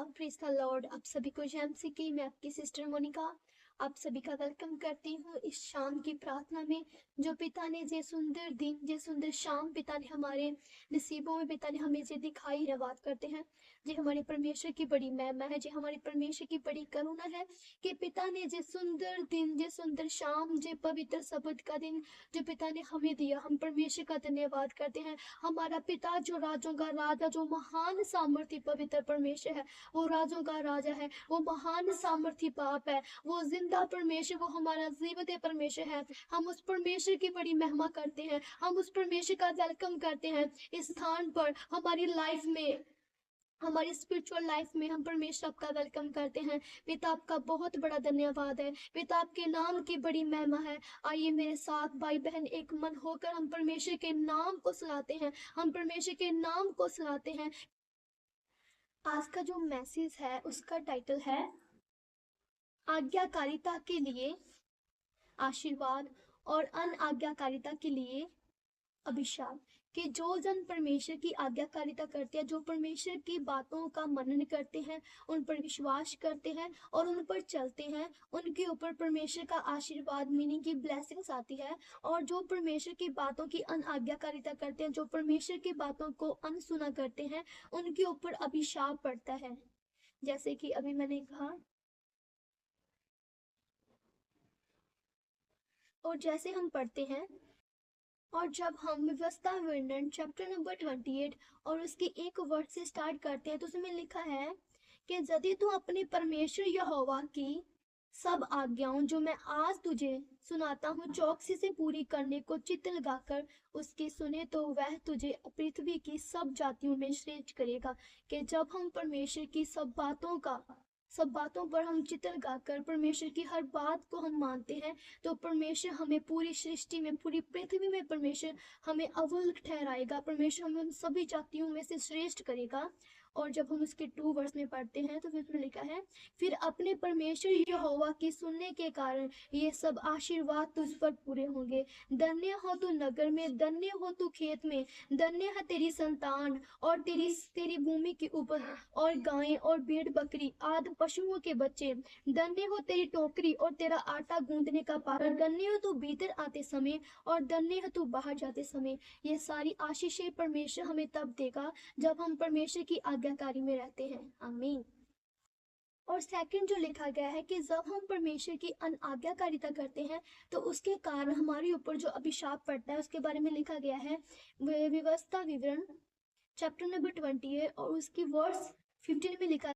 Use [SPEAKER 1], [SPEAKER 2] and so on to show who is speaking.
[SPEAKER 1] Praise the Lord. आप सभी को जय मसीह की। मैं आपकी सिस्टर मोनिका आप सभी का वेलकम करती हूँ इस शाम की प्रार्थना में। जो पिता ने जे सुंदर दिन, जे सुंदर शाम पिता ने हमारे नसीबों में पिता ने हमें जे दिखाई है, बात करते हैं जे हमारे परमेश्वर की बड़ी महिमा है, जे हमारे परमेश्वर की बड़ी करुणा है कि पिता ने जे सुंदर दिन, जे सुंदर शाम, जे पवित्र शब्द का दिन जो पिता ने हमें दिया, हम परमेश्वर का धन्यवाद करते हैं। हमारा पिता जो राजों का राजा, जो महान सामर्थी पवित्र परमेश्वर है, वो राजों का राजा है, वो महान सामर्थी बाप है, वो जिंदा परमेश्वर, वो हमारा जीवित परमेश्वर है। हम उस परमेश्वर की बड़ी महिमा करते हैं, हम उस परमेश्वर का वेलकम करते हैं इस स्थान पर। हमारी लाइफ में, हमारी स्पिरिचुअल लाइफ में हम परमेश्वर आपका वेलकम करते हैं। पिता आपका बहुत बड़ा धन्यवाद है, पिता आपके नाम की बड़ी महिमा है। आइए मेरे साथ भाई बहन एक मन होकर हम परमेश्वर के नाम को सलाते हैं, हम परमेश्वर के नाम को सलाते हैं। आज का जो मैसेज है उसका टाइटल है आज्ञाकारिता के लिए आशीर्वाद और अनआज्ञाकारिता के लिए अभिशाप। कि जो जन परमेश्वर की आज्ञाकारिता करते हैं, जो परमेश्वर की बातों का मनन करते हैं, उन पर विश्वास करते हैं और उन पर चलते हैं, उनके ऊपर परमेश्वर का आशीर्वाद मीनिंग की ब्लेसिंग्स आती है। और जो परमेश्वर की बातों की अनआज्ञाकारिता करते हैं, जो परमेश्वर की बातों को अनसुना करते हैं, उनके ऊपर अभिशाप पड़ता है। जैसे कि अभी मैंने कहा, और जैसे हम पढ़ते हैं, और जब हम व्यवस्था वर्णन चैप्टर नंबर 28 और उसकी एक वर्ड से स्टार्ट करते हैं तो उसमें लिखा है कि यदि तू अपने परमेश्वर यहोवा की सब आज्ञाओं जो मैं आज तुझे सुनाता हूँ चौकसी से पूरी करने को चित्त लगाकर उसकी सुने तो वह तुझे पृथ्वी की सब जातियों में श्रेष्ठ करेगा। कि जब हम परमेश्वर की सब बातों पर हम चित्त लगाकर परमेश्वर की हर बात को हम मानते हैं तो परमेश्वर हमें पूरी सृष्टि में, पूरी पृथ्वी में परमेश्वर हमें अव्वल ठहराएगा, परमेश्वर हमें उन सभी जातियों में से श्रेष्ठ करेगा। और जब हम उसके 2 वर्स में पढ़ते हैं तो फिर उसमें लिखा है, फिर अपने परमेश्वर यहोवा की सुनने के कारण ये सब आशीर्वाद तुझ पर पूरे होंगे। धन्य हो तू नगर में, धन्य हो तू खेत में, धन्य है तेरी संतान और तेरी भूमि की उपज और गायें और भेड़ बकरी आदि पशुओं के बच्चे। धन्य हो तेरी टोकरी और तेरा आटा गूंदने का पात्र, धन्य हो तू भीतर आते समय और धन्य हो तू बाहर जाते समय। ये सारी आशीषें परमेश्वर हमें तब देगा जब हम परमेश्वर की आज्ञाकारी में रहते हैं। आमीन। और सेकंड जो लिखा गया है कि जब हम परमेश्वर की अनआज्ञाकारिता करते हैं तो उसके कारण हमारे ऊपर जो अभिशाप पड़ता है उसके बारे में लिखा गया है व्यवस्था विवरण चैप्टर नंबर 20 है और उसकी वर्स 15 में लिखा